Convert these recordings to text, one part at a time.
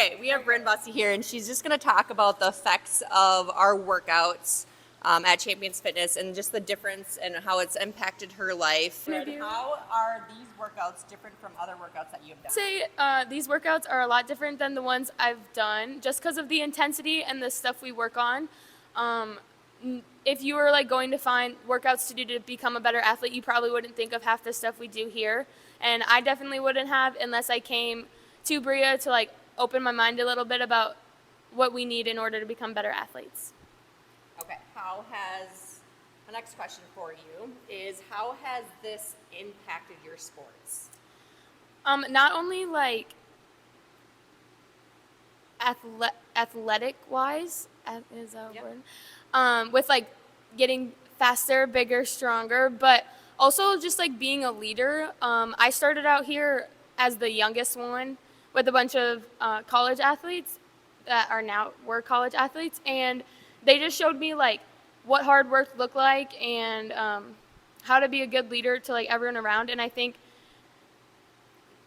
Okay, we have Ren Bossy here, and she's just going to talk about the effects of our workouts at Champions Fitness and just the difference and how it's impacted her life. How are these workouts different from other workouts that you've done? I'd say these workouts are a lot different than the ones I've done just because of the intensity and the stuff we work on. If you were like going to find workouts to do to become a better athlete, you probably wouldn't think of half the stuff we do here. And I definitely wouldn't have unless I came to Bria to like open my mind a little bit about what we need in order to become better athletes. Okay, the next question for you is how has this impacted your sports? Not only like athletic wise, is that a word? With like getting faster, bigger, stronger, but also just like being a leader. I started out here as the youngest one with a bunch of college athletes that were college athletes, and they just showed me like what hard work looked like and how to be a good leader to like everyone around. And I think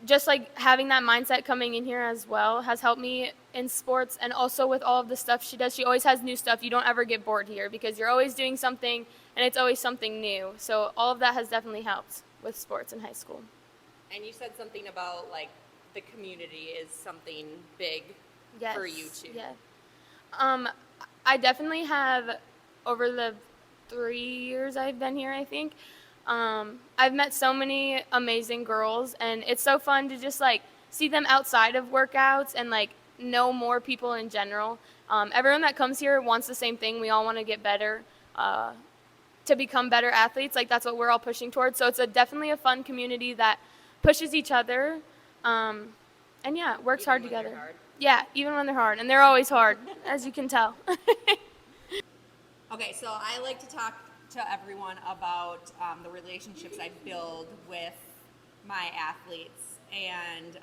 just like having that mindset coming in here as well has helped me in sports, and also with all of the stuff she does. She always has new stuff. You don't ever get bored here because you're always doing something and it's always something new. So all of that has definitely helped with sports in high school. And you said something about like the community is something big for you too. Yeah. I definitely have, over the 3 years I've been here, I think, I've met so many amazing girls, and it's so fun to just like see them outside of workouts and like know more people in general. Everyone that comes here wants the same thing. We all want to get better, to become better athletes. Like that's what we're all pushing towards. So it's definitely a fun community that pushes each other, and yeah, works hard together. Yeah, even when they're hard, and they're always hard, as you can tell. Okay, so I like to talk to everyone about the relationships I build with my athletes, and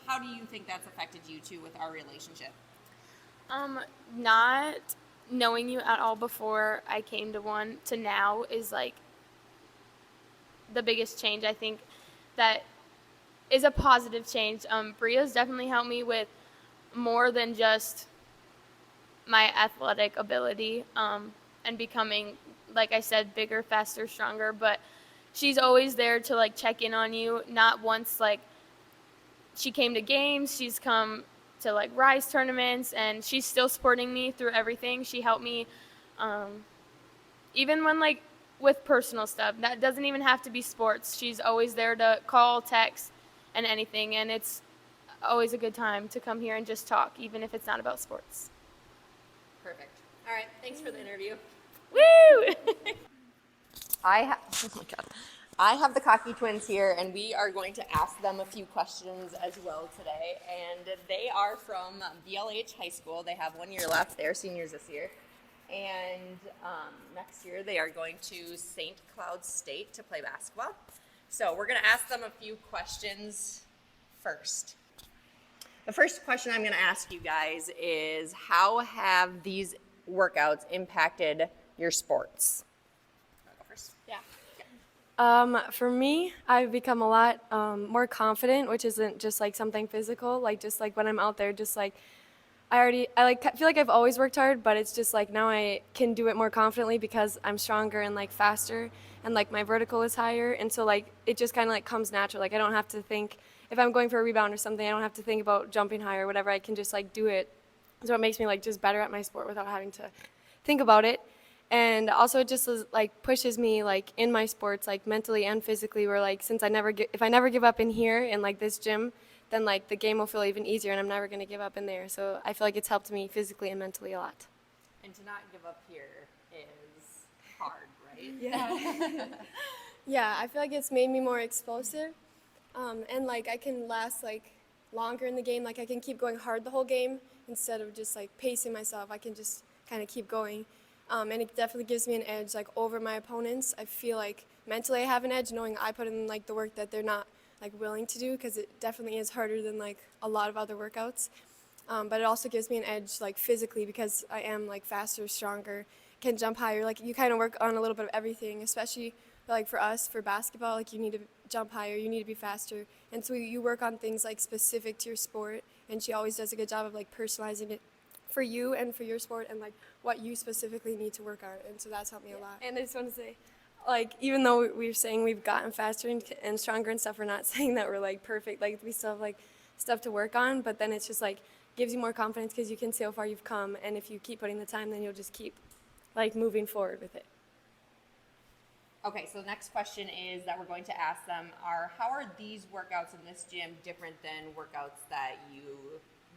how do you think that's affected you too with our relationship? Not knowing you at all before I came to one to now is like the biggest change. I think that is a positive change. Bria's definitely helped me with more than just my athletic ability, and becoming, like I said, bigger, faster, stronger. But she's always there to like check in on you. Not once like she came to games, she's come to like Rise tournaments, and she's still supporting me through everything. She helped me, even when like with personal stuff. That doesn't even have to be sports. She's always there to call, text, and anything. And it's always a good time to come here and just talk, even if it's not about sports. Perfect. All right. Thanks for the interview. Woo! I have the Kottke twins here, and we are going to ask them a few questions as well today. And they are from BLHS High School. They have 1 year left. They're seniors this year. And next year they are going to St. Cloud State to play basketball. So we're going to ask them a few questions first. The first question I'm going to ask you guys is, how have these workouts impacted your sports? I'll go first. Yeah. For me, I've become a lot more confident, which isn't just like something physical. Like just like when I'm out there, just like I feel like I've always worked hard, but it's just like now I can do it more confidently because I'm stronger and like faster, and like my vertical is higher, and so like it just kind of like comes natural. Like I don't have to think, if I'm going for a rebound or something, I don't have to think about jumping high or whatever. I can just like do it. So it makes me like just better at my sport without having to think about it. And also it just like pushes me like in my sports, like mentally and physically, where like since if I never give up in here in like this gym, then like the game will feel even easier, and I'm never going to give up in there. So I feel like it's helped me physically and mentally a lot. And to not give up here is hard, right? Yeah. Yeah, I feel like it's made me more explosive, and like I can last like longer in the game. Like I can keep going hard the whole game instead of just like pacing myself. I can just kind of keep going, and it definitely gives me an edge like over my opponents. I feel like mentally I have an edge knowing I put in like the work that they're not like willing to do, because it definitely is harder than like a lot of other workouts. But it also gives me an edge like physically because I am like faster, stronger, can jump higher. Like you kind of work on a little bit of everything, especially like for us for basketball. Like you need to jump higher, you need to be faster, and so you work on things like specific to your sport, and she always does a good job of like personalizing it for you and for your sport and like what you specifically need to work on, and so that's helped me a lot. And I just want to say, like, even though we're saying we've gotten faster and stronger and stuff, we're not saying that we're like perfect. Like, we still have like stuff to work on, but then it's just like gives you more confidence because you can see how far you've come, and if you keep putting the time, then you'll just keep like moving forward with it. Okay, so the next question is that we're going to ask them are, how are these workouts in this gym different than workouts that you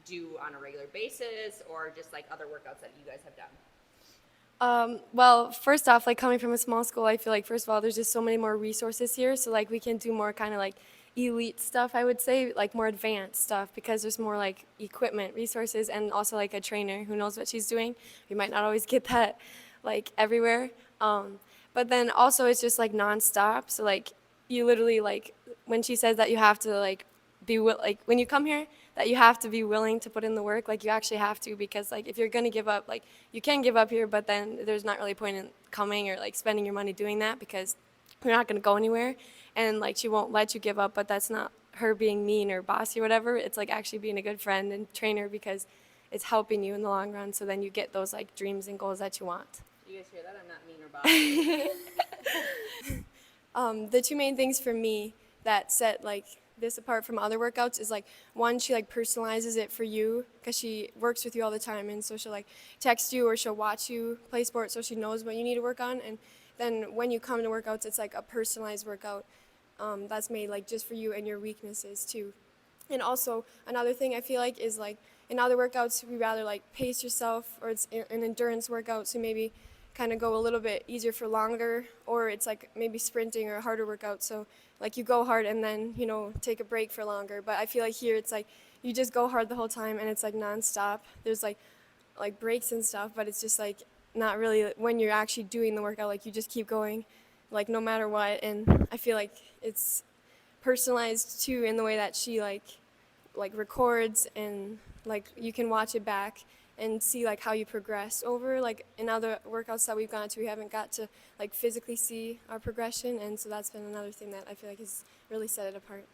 do on a regular basis, or just like other workouts that you guys have done? Well, first off, like coming from a small school, I feel like first of all, there's just so many more resources here. So like we can do more kind of like elite stuff, I would say, like more advanced stuff because there's more like equipment, resources, and also like a trainer who knows what she's doing. We might not always get that like everywhere. But then also it's just like nonstop. So like you literally like when she says that you have to like like when you come here that you have to be willing to put in the work, like you actually have to, because like if you're going to give up, like you can give up here, but then there's not really a point in coming or like spending your money doing that because you're not going to go anywhere, and like she won't let you give up. But that's not her being mean or bossy or whatever. It's like actually being a good friend and trainer because it's helping you in the long run, so then you get those like dreams and goals that you want. You guys hear that? I'm not mean or bossy. The two main things for me that set like this apart from other workouts is like one, she like personalizes it for you because she works with you all the time, and so she'll like text you or she'll watch you play sports so she knows what you need to work on. And then when you come to workouts, it's like a personalized workout that's made like just for you and your weaknesses too. And also another thing I feel like is like in other workouts we rather like pace yourself, or it's an endurance workout, so maybe kind of go a little bit easier for longer, or it's like maybe sprinting or a harder workout, so like you go hard and then take a break for longer. But I feel like here it's like you just go hard the whole time and it's like nonstop. There's like breaks and stuff, but it's just like not really when you're actually doing the workout, like you just keep going like no matter what. And I feel like it's personalized too in the way that she like records, and like you can watch it back and see like how you progress over. Like in other workouts that we've gone to, we haven't got to like physically see our progression, and so that's been another thing that I feel like has really set it apart.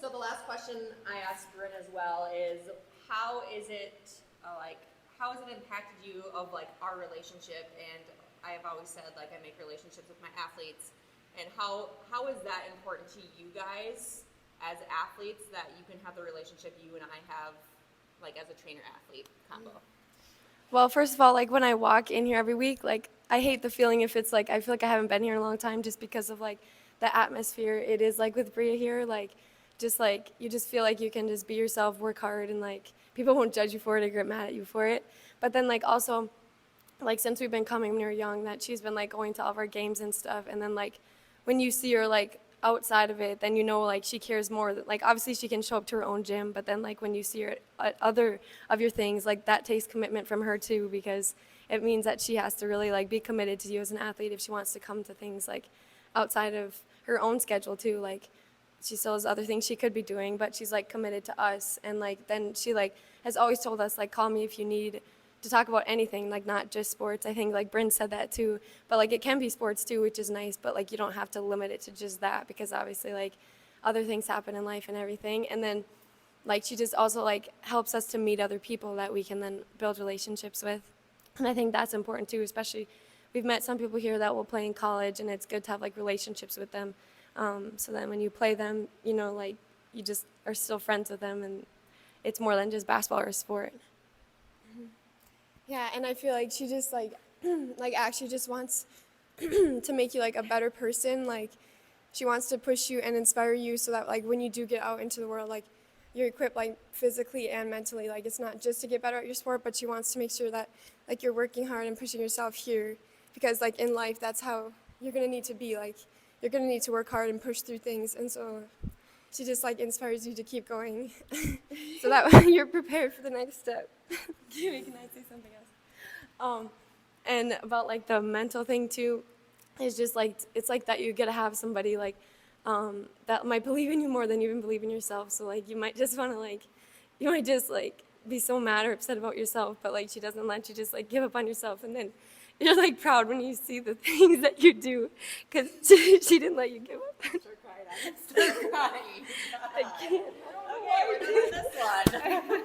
So the last question I asked Brynn as well is, how is it how has it impacted you of like our relationship? And I have always said like I make relationships with my athletes, and how is that important to you guys as athletes, that you can have the relationship you and I have like as a trainer-athlete combo? Well, first of all, like when I walk in here every week, like I hate the feeling if it's like I feel like I haven't been here in a long time just because of like the atmosphere it is like with Bria here. Like just like you just feel like you can just be yourself, work hard, and like people won't judge you for it or get mad at you for it. But then like also like since we've been coming when we were young, that she's been like going to all of our games and stuff, and then like when you see her like outside of it, then like she cares more. Like obviously she can show up to her own gym, but then like when you see her at other of your things, like that takes commitment from her too, because it means that she has to really like be committed to you as an athlete if she wants to come to things like outside of her own schedule too. Like she still has other things she could be doing, but she's like committed to us, and like then she like has always told us like call me if you need to talk about anything, like not just sports. I think like Brynn said that too, but like it can be sports too, which is nice, but like you don't have to limit it to just that, because obviously like other things happen in life and everything. And then like she just also like helps us to meet other people that we can then build relationships with, and I think that's important too, especially we've met some people here that will play in college, and it's good to have like relationships with them, so that when you play them, like you just are still friends with them, and it's more than just basketball or sport. Yeah, and I feel like she just like actually just wants to make you like a better person. Like she wants to push you and inspire you so that like when you do get out into the world, like you're equipped like physically and mentally. Like it's not just to get better at your sport, but she wants to make sure that like you're working hard and pushing yourself here, because like in life that's how you're gonna need to be. Like you're gonna need to work hard and push through things, and so she just like inspires you to keep going so that you're prepared for the next step. Can I say something else? And about like the mental thing too, is just like it's like that you get to have somebody like that might believe in you more than you even believe in yourself. So like you might just want to like be so mad or upset about yourself, but like she doesn't let you just like give up on yourself, and then you're like proud when you see the things that you do, because she didn't let you give up. Start crying. I can't. I can't. Okay, we're doing this one.